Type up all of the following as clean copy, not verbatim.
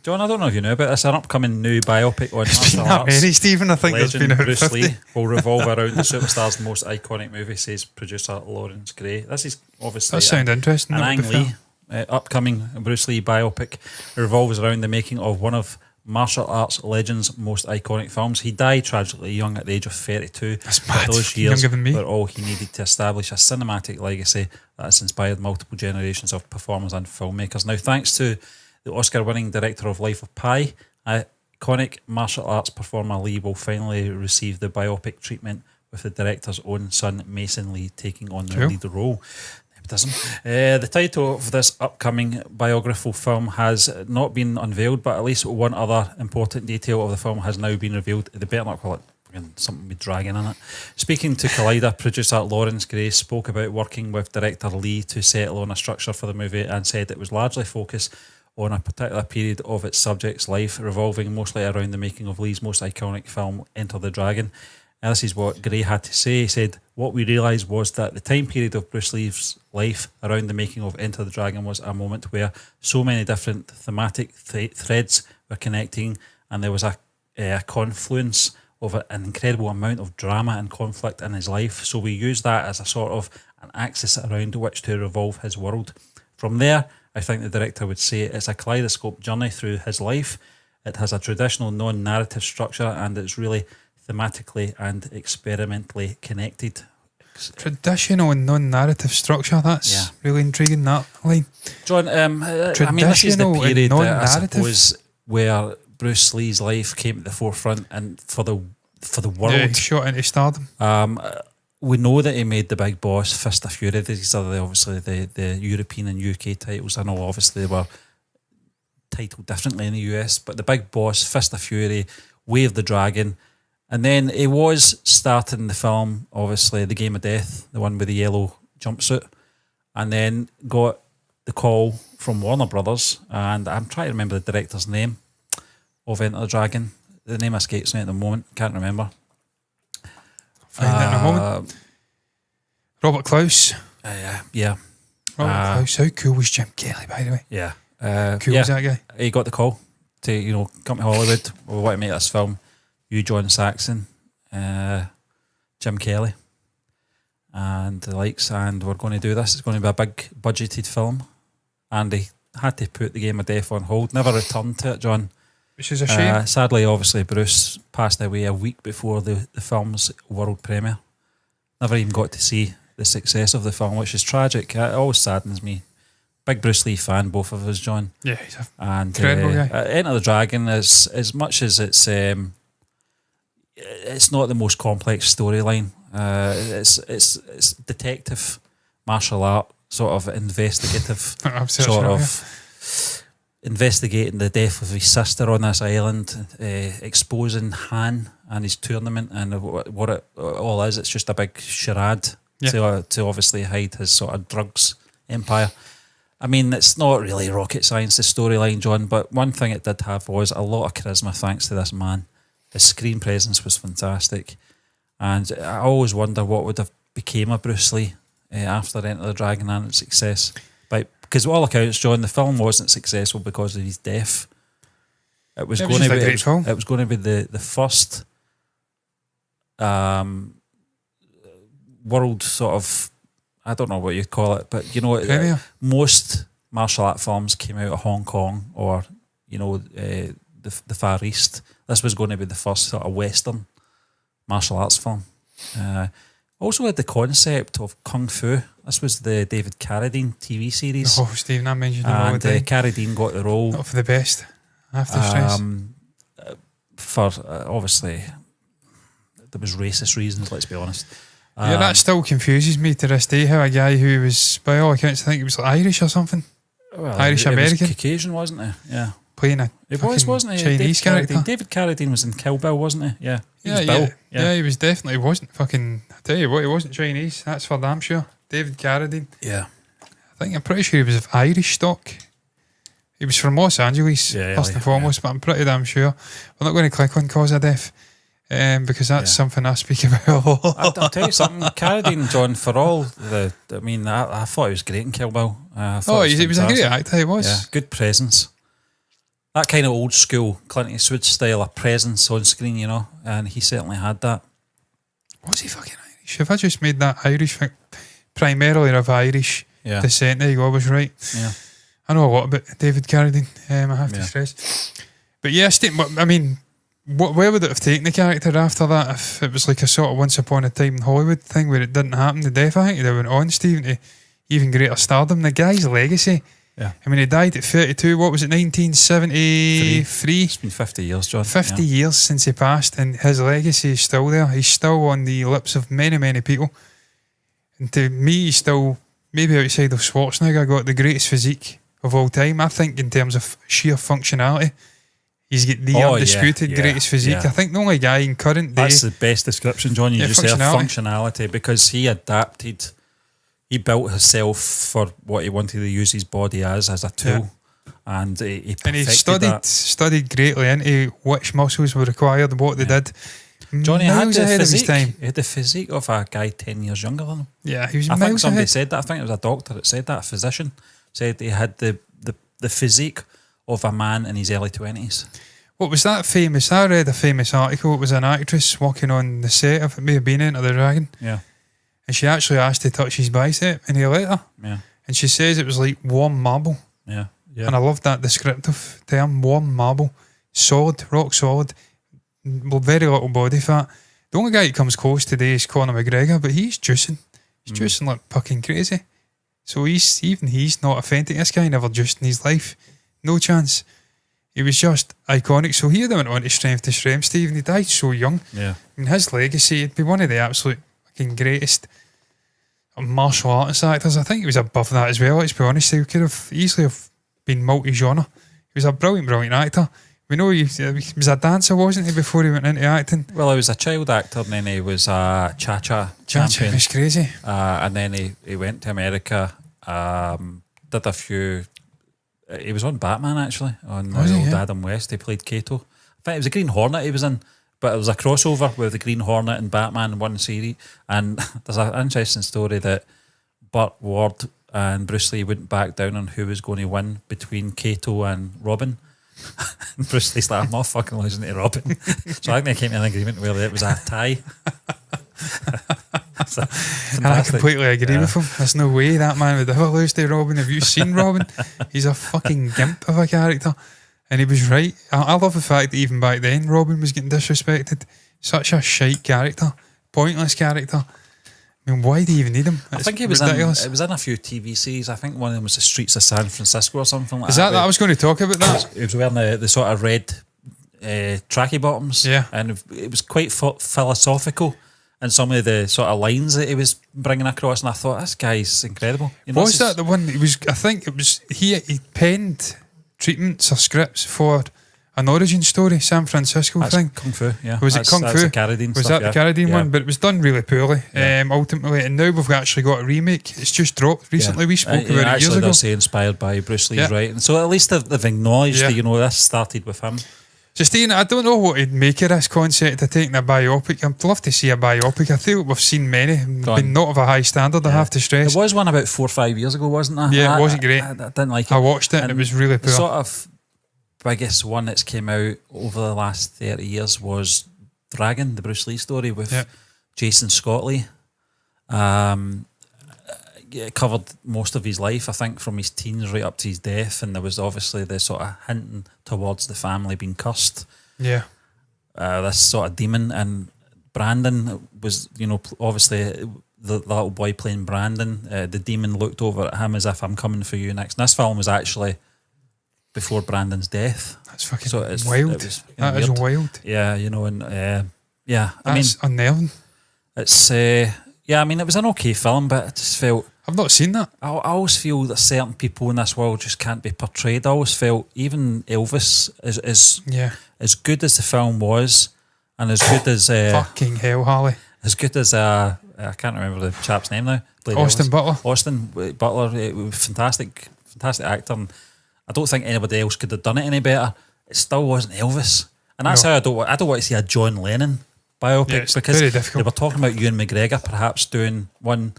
John, I don't know if you know about this. An upcoming new biopic on It's been martial that arts many, Stephen. I think there's legend been about Bruce 50. Lee will revolve around the superstar's most iconic movie, says producer Lawrence Gray. This is obviously That sounds interesting. an that would Ang be Lee fair. upcoming Bruce Lee biopic revolves around the making of one of martial arts legend's most iconic films. He died tragically young at the age of 32. That's mad. Those years Younger than me. were all he needed to establish a cinematic legacy that has inspired multiple generations of performers and filmmakers. Now, thanks to the Oscar-winning director of Life of Pi, iconic martial arts performer Lee will finally receive the biopic treatment, with the director's own son Mason Lee taking on the lead role. The title of this upcoming biographical film has not been unveiled, but at least one other important detail of the film has now been revealed. They better not call it something with dragon in it. Speaking to Collider, producer Lawrence Gray spoke about working with director Lee to settle on a structure for the movie and said it was largely focused on a particular period of its subject's life, revolving mostly around the making of Lee's most iconic film, Enter the Dragon. And this is what Gray had to say. He said, "What we realised was that the time period of Bruce Lee's life around the making of Enter the Dragon was a moment where so many different thematic threads were connecting, and there was a confluence of an incredible amount of drama and conflict in his life. So we used that as a sort of an axis around which to revolve his world. From there, I think the director would say it's a kaleidoscope journey through his life. It has a traditional non-narrative structure, and it's really thematically and experimentally connected." Traditional and non-narrative structure. That's really intriguing, that line. John, I mean, this is the Traditional and period that I non-narrative. suppose where Bruce Lee's life came to the forefront and for the world. Yeah, he shot into stardom. We know that he made The Big Boss, Fist of Fury. These are obviously the European and UK titles. I know obviously they were titled differently in the US, but The Big Boss, Fist of Fury, Way of the Dragon. And then he was starting the film, obviously, The Game of Death, the one with the yellow jumpsuit, and then got the call from Warner Brothers, and I'm trying to remember the director's name of Enter the Dragon. The name escapes me at the moment, can't remember. Find it in a moment. Robert Klaus. Yeah. Robert Klaus. How cool was Jim Kelly, by the way? Yeah. Cool was that guy? He got the call to, come to Hollywood. We want to make this film. You, John Saxon, Jim Kelly, and the likes, and we're going to do this. It's going to be a big budgeted film, and they had to put The Game of Death on hold. Never returned to it, John. Which is a shame. Sadly, obviously, Bruce passed away a week before the film's world premiere. Never even got to see the success of the film, which is tragic. It always saddens me. Big Bruce Lee fan, both of us, John. Yeah, he's and incredible guy. Enter the Dragon is, as much as it's not the most complex storyline. It's detective, martial art, sort of investigative, sort of investigating the death of his sister on this island, exposing Han and his tournament and what it all is. It's just a big charade to obviously hide his sort of drugs empire. I mean, it's not really rocket science, the storyline, John, but one thing it did have was a lot of charisma thanks to this man. His screen presence was fantastic, and I always wonder what would have became of Bruce Lee after Enter the Dragon and its success. But because all accounts, John, the film wasn't successful because of his death. It was going to be the first world sort of, I don't know what you'd call it, but most martial art films came out of Hong Kong or the Far East. This was going to be the first sort of Western martial arts film. Also had the concept of Kung Fu. This was the David Carradine TV series. Oh, Stephen, I mentioned him all the time. And Carradine got the role. Not for the best, I have to stress. For, obviously, there was racist reasons, let's be honest. That still confuses me to this day, how a guy who was, by all accounts, I think he was like Irish or something. Well, Irish-American. He was Caucasian, wasn't he? Yeah. Playing a wasn't he? Chinese character. David Carradine was in Kill Bill, wasn't he? Yeah. He was Bill. Bill. Yeah, he was definitely, wasn't fucking, I tell you what, he wasn't Chinese, that's for damn sure. David Carradine. Yeah. I'm pretty sure he was of Irish stock. He was from Los Angeles, first and foremost, but I'm pretty damn sure. We're not going to click on cause of death, because that's something I speak about. I'll tell you something, Carradine, John, for all I thought he was great in Kill Bill. He was a great actor, he was. Yeah, good presence. that kind of old school Clint Eastwood style of presence on screen, you know, and he certainly had that. Was he fucking Irish? If I just made that Irish thing, primarily of Irish descent, there you go, I was right. Yeah. I know a lot about David Carradine, I have to stress. But yeah, I mean, where would it have taken the character after that if it was like a sort of once upon a time in Hollywood thing where it didn't happen? The death, I think it went on, Stephen, to even greater stardom. The guy's legacy. Yeah. I mean, he died at 32. What was it, 1973? It's been 50 years, John. 50 years since he passed, and his legacy is still there. He's still on the lips of many, many people. And to me, he's still, maybe outside of Schwarzenegger, got the greatest physique of all time. I think in terms of sheer functionality, he's got the undisputed greatest physique. I think the only guy in current day... That's the best description, John. You just say functionality, because he adapted... He built himself for what he wanted to use his body as a tool, and he studied greatly into which muscles were required, what they did. Johnny had the physique. He had the physique of a guy 10 years younger than him. Yeah, he was. I think somebody said that. I think it was a doctor that said that. A physician said he had the physique of a man in his early 20s. What was that famous? I read a famous article. It was an actress walking on the set of, it may have been Enter the Dragon. Yeah. And she actually asked to touch his bicep, and he let her. Yeah. And she says it was like warm marble. Yeah. Yeah. And I love that descriptive term, warm marble. Solid, rock solid, very little body fat. The only guy that comes close today is Conor McGregor, but he's juicing. He's juicing like fucking crazy. So he's not authentic. This guy never juiced in his life. No chance. He was just iconic. So he went on to strength, Steve, and he died so young. Yeah. I mean, his legacy, he'd be one of the absolute fucking greatest martial artist actors. I think he was above that as well, let's be honest. He could have easily have been multi-genre. He was a brilliant actor. We know he was a dancer, wasn't he, before he went into acting? Well, he was a child actor, and then he was a cha-cha champion. It was crazy. And then he went to America, did a few... He was on Batman, actually, on Adam West. He played Kato. I think it was a Green Hornet he was in, but it was a crossover with the Green Hornet and Batman in one series. And there's an interesting story that Burt Ward and Bruce Lee wouldn't back down on who was going to win between Kato and Robin. And Bruce Lee's like, I'm not fucking losing to Robin. So I think they came to an agreement where it was a tie. And I completely agree with him. There's no way that man would ever lose to Robin. Have you seen Robin? He's a fucking gimp of a character. And he was right. I love the fact that even back then Robin was getting disrespected. Such a shite character. Pointless character. I mean, why do you even need him? I think it was in a few TV series. I think one of them was The Streets of San Francisco or something like that. Is that I was going to talk about that? He was wearing the sort of red tracky bottoms. Yeah. And it was quite philosophical. And some of the sort of lines that he was bringing across, and I thought, this guy's incredible. You know, was that the one? I think it was he penned treatments or scripts for an origin story, San Francisco thing. Kung Fu, yeah. Was it Kung Fu? The Carradine was stuff, that the Carradine one? But it was done really poorly, ultimately. And now we've actually got a remake. It's just dropped recently. We spoke about it years ago. They're saying inspired by Bruce Lee's writing. So at least they've acknowledged that, you know, this started with him. So, Stephen, I don't know what he'd make of this concept of taking a biopic. I'd love to see a biopic. I feel we've seen many, but not of a high standard, I have to stress. There was one about 4 or 5 years ago, wasn't there? Yeah, it wasn't great. I didn't like it. I watched it and it was really poor. The sort of biggest one that's came out over the last 30 years was Dragon, the Bruce Lee story with Jason Scott Lee. It covered most of his life, I think, from his teens right up to his death, and there was obviously the sort of hinting towards the family being cursed. Yeah. This sort of demon, and Brandon was, you know, obviously the little boy playing Brandon. The demon looked over at him as if, I'm coming for you next. And this film was actually before Brandon's death. That's fucking wild. That is wild. Yeah, you know, and that's unnerving. It's I mean, it was an okay film, but I just felt... I've not seen that. I always feel that certain people in this world just can't be portrayed. I always felt even Elvis as good as the film was, and as good as... fucking hell, Harley. As good as... I can't remember the chap's name now. Austin Butler. Austin Butler, fantastic actor, and I don't think anybody else could have done it any better. It still wasn't Elvis. And that's how I don't want to see a John Lennon biopic, because they were talking about Ewan McGregor perhaps doing one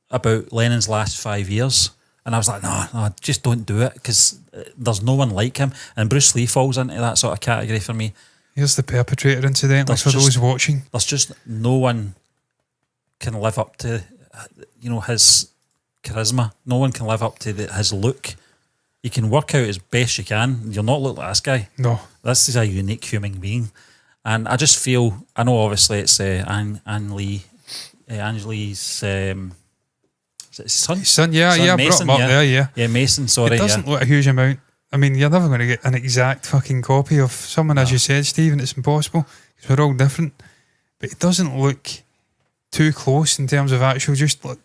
about Lennon's last 5 years, And I was like, no, just don't do it, because there's no one like him. And Bruce Lee falls into that sort of category for me. Here's the perpetrator, incidentally, for those watching. There's just no one can live up to, his charisma. No one can live up to his look. You can work out as best you can. You'll not look like this guy. No. This is a unique human being. And I just feel, I know obviously it's Ang Lee's is it his son? His son, yeah, Son, I Mason, brought him up there, yeah. Yeah, Mason, sorry. It doesn't look a huge amount. I mean, you're never going to get an exact fucking copy of someone, as you said, Stephen. It's impossible, because we're all different. But it doesn't look too close in terms of actual, just like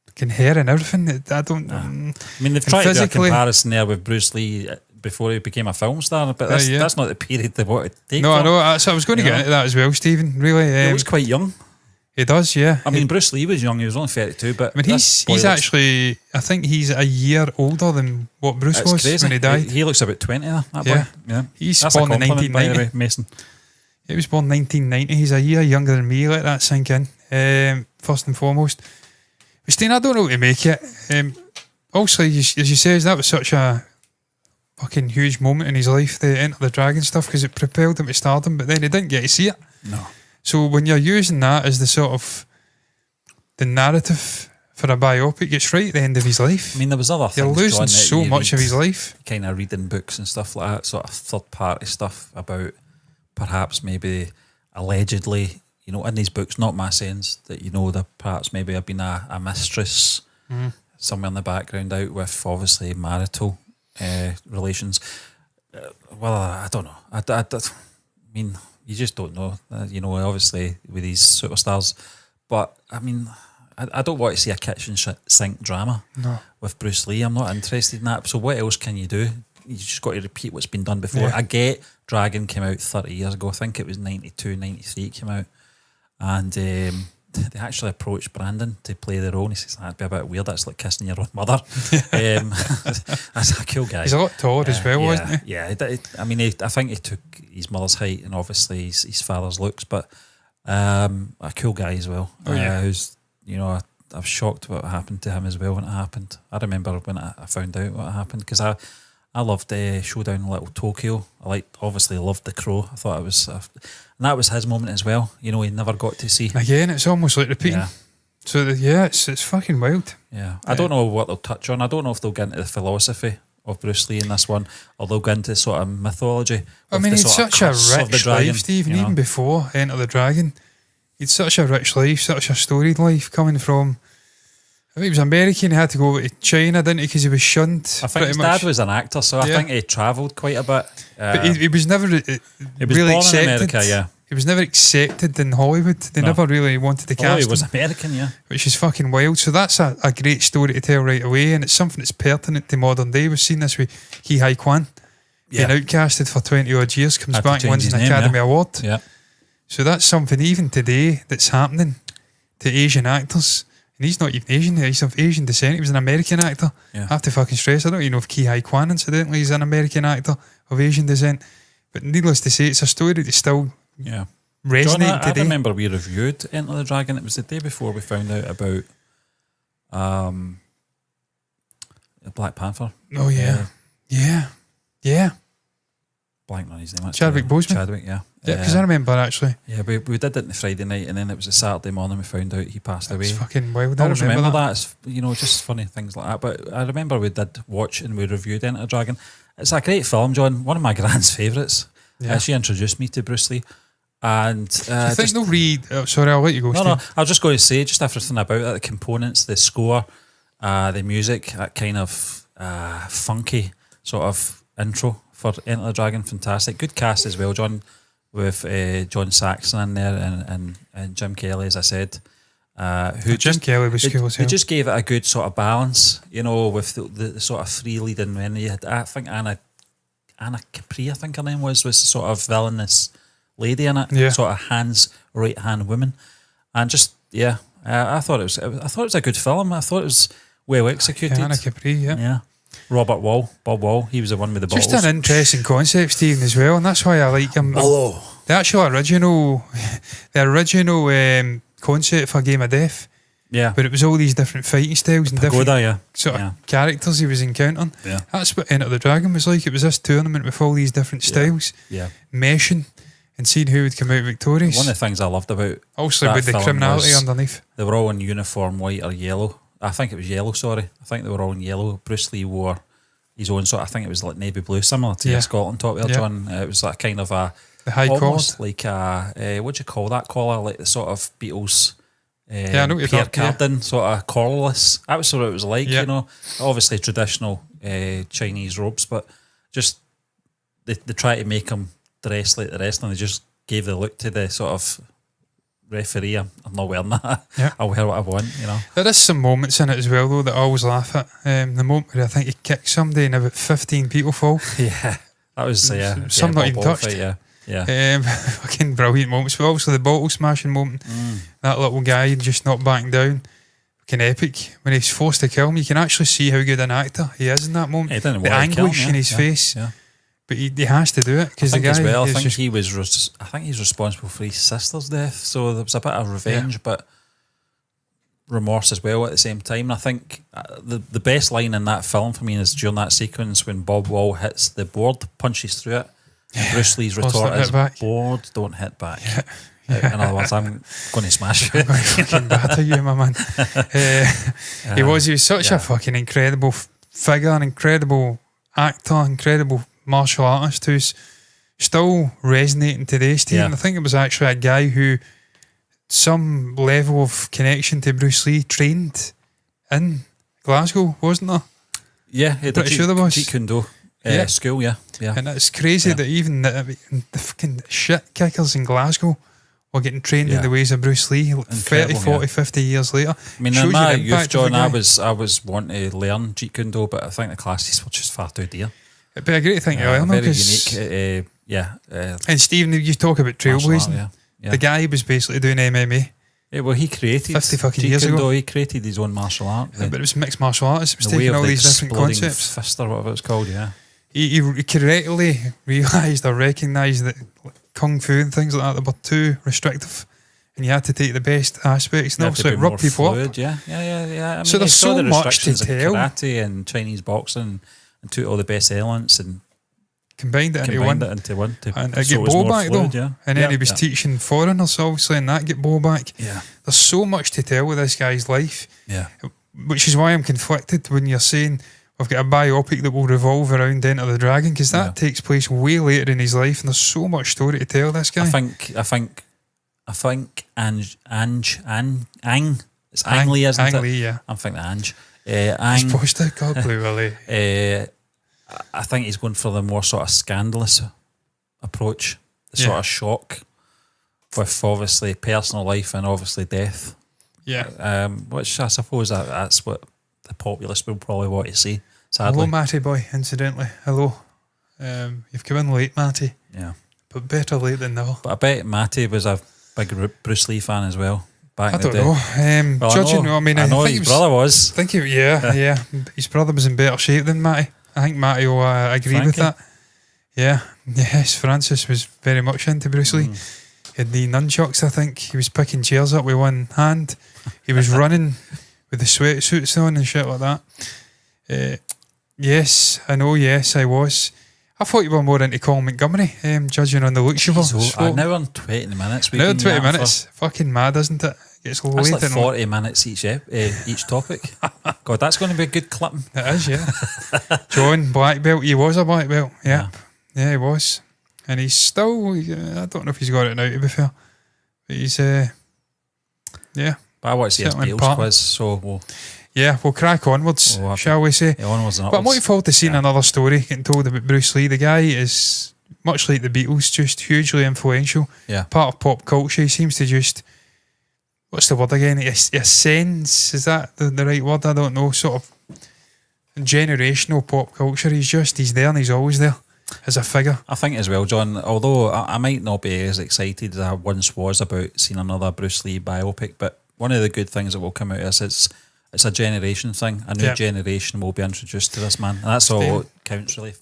fucking hair and everything. I don't. I mean, they've tried to do a comparison there with Bruce Lee before he became a film star, but that's not the period they wanted to take. No, I know. I was going to get into that as well, Stephen. Really, he was quite young. He does, yeah. I mean, Bruce Lee was young. He was only 32, but I mean, he's actually, I think he's a year older than what Bruce was when he died. He looks about 20. That boy. Yeah. He's born in 1990. By the way, Mason. He was born 1990. He's a year younger than me. Let that sink in. First and foremost, but Steen, I don't know how to make it. Also, as you say, that was such a fucking huge moment in his life, the Enter the Dragon stuff, because it propelled him to stardom. But then he didn't get to see it. No. So when you're using that as the sort of the narrative for a biopic, it's right at the end of his life. I mean, there was other things. You're losing so much of his life. Kind of reading books and stuff like that, sort of third party stuff about perhaps maybe allegedly, in these books, not my sayings, that there perhaps maybe have been a mistress somewhere in the background out with obviously marital relations. Well, I don't know. I mean, you just don't know, obviously with these superstars. But I mean, I don't want to see a kitchen sink drama with Bruce Lee. I'm not interested in that. So what else can you do? You just got to repeat what's been done before. I get Dragon came out 30 years ago. I think it was 92, 93 it came out. And they actually approached Brandon to play the role, and he says, that'd be a bit weird, that's like kissing your own mother. That's a cool guy. He's a lot taller as well, wasn't he? Yeah, I mean, I think he took his mother's height and obviously his father's looks, but a cool guy as well. Who's, I was shocked what happened to him as well when it happened. I remember when I found out what happened, because I loved Showdown in Little Tokyo. I obviously loved The Crow. I thought it was, and that was his moment as well. He never got to see. Again, it's almost like repeating. Yeah. So it's fucking wild. Yeah, I don't know what they'll touch on. I don't know if they'll get into the philosophy of Bruce Lee in this one, or they'll go into sort of mythology. I mean, he's such a rich life, Stephen. Even before Enter the Dragon, he'd such a rich life, such a storied life, coming from. I think he was American. He had to go to China, didn't he? Because he was shunned. I think his dad was an actor, so I think he travelled quite a bit. But he was never really born accepted. In America, yeah. He was never accepted in Hollywood. They never really wanted to cast him. He was American, yeah. Which is fucking wild. So that's a great story to tell right away, and it's something that's pertinent to modern day. We've seen this with Ki Hai Kwan being outcasted for 20 odd years, comes back and wins an Academy Award. Yeah. So that's something even today that's happening to Asian actors. And he's not even Asian, he's of Asian descent. He was an American actor. Yeah. I have to fucking stress, I don't even know if Ki Hai Kwan, incidentally, is an American actor of Asian descent. But needless to say, it's a story that's still resonating John, today. I remember we reviewed Enter the Dragon. It was the day before we found out about Black Panther. Oh, yeah. Yeah. Blank on his name. Chadwick Boseman. Chadwick, yeah. Yeah, because I remember actually. Yeah, we did it on the Friday night, and then it was a Saturday morning we found out he passed away. It's fucking wild. I always remember that. It's, just funny things like that. But I remember we did watch and we reviewed Enter the Dragon. It's a great film, John. One of my grand's favourites. Yeah. She introduced me to Bruce Lee. And I think they'll read. Sorry, I'll let you go. No, I was just going to say just everything about it, the components, the score, the music, that kind of funky sort of intro for Enter the Dragon. Fantastic. Good cast as well, John, with John Saxon in there and Jim Kelly, as I said. Jim Kelly was cool as hell. He just gave it a good sort of balance, with the sort of three leading men. You had, I think, Anna Capri, I think her name was sort of villainous lady in it, sort of right hand woman, and just I thought it was a good film. I thought it was well executed. Anna Capri, yeah. Bob Wall, he was the one with the bottles. Just an interesting concept, Stephen, as well, and that's why I like him. The actual original concept for Game of Death Yeah. But it was all these different fighting styles and Pagoda, different sort of characters he was encountering. Yeah. That's what Enter the Dragon was like. It was this tournament with all these different styles, meshing and seeing who would come out victorious. One of the things I loved about also with the criminality underneath. They were all in uniform, white or yellow. I think it was yellow, sorry. I think they were all in yellow. Bruce Lee wore his own sort, I think it was like navy blue, similar to your Scotland top there, John. It was like kind of the high almost collar. like a, what do you call that collar? Like the sort of Beatles I know what Pierre you're talking, Cardin sort of collarless. That was what it was like, you know. Obviously traditional Chinese robes, but just they try to make them dress like the rest, and they just gave the look to the sort of referee. I'm not wearing that. I'll wear what I want, you know. There is some moments in it as well, though, that I always laugh at. The moment where I think he kicked somebody and about 15 people fall. Yeah, that was some not even touched. Fight, yeah. Fucking brilliant moments. But also the bottle smashing moment. That little guy just not backing down. Fucking epic. When he's forced to kill him, you can actually see how good an actor he is in that moment. The anguish in his face. Yeah. But he has to do it because the guy. As well, I think he's responsible for his sister's death, so there was a bit of revenge, but remorse as well at the same time. And I think the best line in that film for me is during that sequence when Bob Wall hits the board, punches through it, and Bruce Lee's retort is "Board, don't hit back." In other words, I'm going to smash you. I'm going to fucking batter you, my man. He was such a fucking incredible figure, an incredible actor, incredible martial artist who's still resonating today's team. And I think it was actually a guy who some level of connection to Bruce Lee trained in Glasgow, wasn't there? Yeah, pretty sure there was. Jeet Kune Do school, yeah. And it's crazy that even the fucking shit kickers in Glasgow were getting trained in the ways of Bruce Lee 30, 40, 50 years later. I mean, in my youth, John, I was wanting to learn Jeet Kune Do, but I think the classes were just far too dear. It'd be a great thing to learn. Very unique, and Stephen, you talk about trailblazing. The guy was basically doing MMA. Yeah, well, he created 50 fucking years ago. He created his own martial art. But it was mixed martial arts. It was taking all these different concepts. Fist or whatever it's called, He correctly realised or recognised that kung fu and things like that were too restrictive, and you had to take the best aspects and also rub people up. Yeah. I mean, so there's so much to tell. Karate and Chinese boxing and took all the best elements and combined it into one. And it get blow back fluid, though. And then he was teaching foreigners, obviously, and that get blow back. Yeah. There's so much to tell with this guy's life. Yeah. Which is why I'm conflicted when you're saying we've got a biopic that will revolve around Enter the Dragon, because that takes place way later in his life, and there's so much story to tell this guy. I think Ang. It's Ang Lee, isn't it? Ang Lee, yeah. I'm thinking Ange. He's posted, God blue, Willie. I think he's going for the more sort of scandalous approach, the sort of shock with obviously personal life and obviously death. Yeah. Which I suppose that's what the populace will probably want to see. Sadly. Hello, Matty boy, incidentally. Hello. You've come in late, Matty. Yeah. But better late than never. But I bet Matty was a big Bruce Lee fan as well. Back I in the don't day. know. Judging, I know his brother was. I think yeah. His brother was in better shape than Matty. I think Matty will agree with that. Yeah. Yes, Francis was very much into Bruce Lee. He had the nunchucks, I think. He was picking chairs up with one hand. He was running with the sweatsuits on and shit like that. Yes, I know, yes, I was. I thought you were more into Colin Montgomery, judging on the looks of him. Now on 20 minutes. Now on 20 minutes. Fucking mad, isn't it? It's that's like 40 minutes each topic. God, that's going to be a good clip. It is, yeah. John, black belt. He was a black belt. Yeah, he was. And he's still, I don't know if he's got it now, to be fair. But he's, But I want to see his Beatles quiz, so we'll crack onwards, shall we say. Onwards and upwards. But I'm looking forward to seeing another story getting told about Bruce Lee. The guy is, much like the Beatles, just hugely influential. Yeah. Part of pop culture. He seems to just, what's the word again? He ascends, is that the right word? I don't know. Sort of generational pop culture. He's there and he's always there as a figure. I think as well, John, although I might not be as excited as I once was about seeing another Bruce Lee biopic, but one of the good things that will come out of this, it's a generation thing. A new generation will be introduced to this man, and that's all that counts really.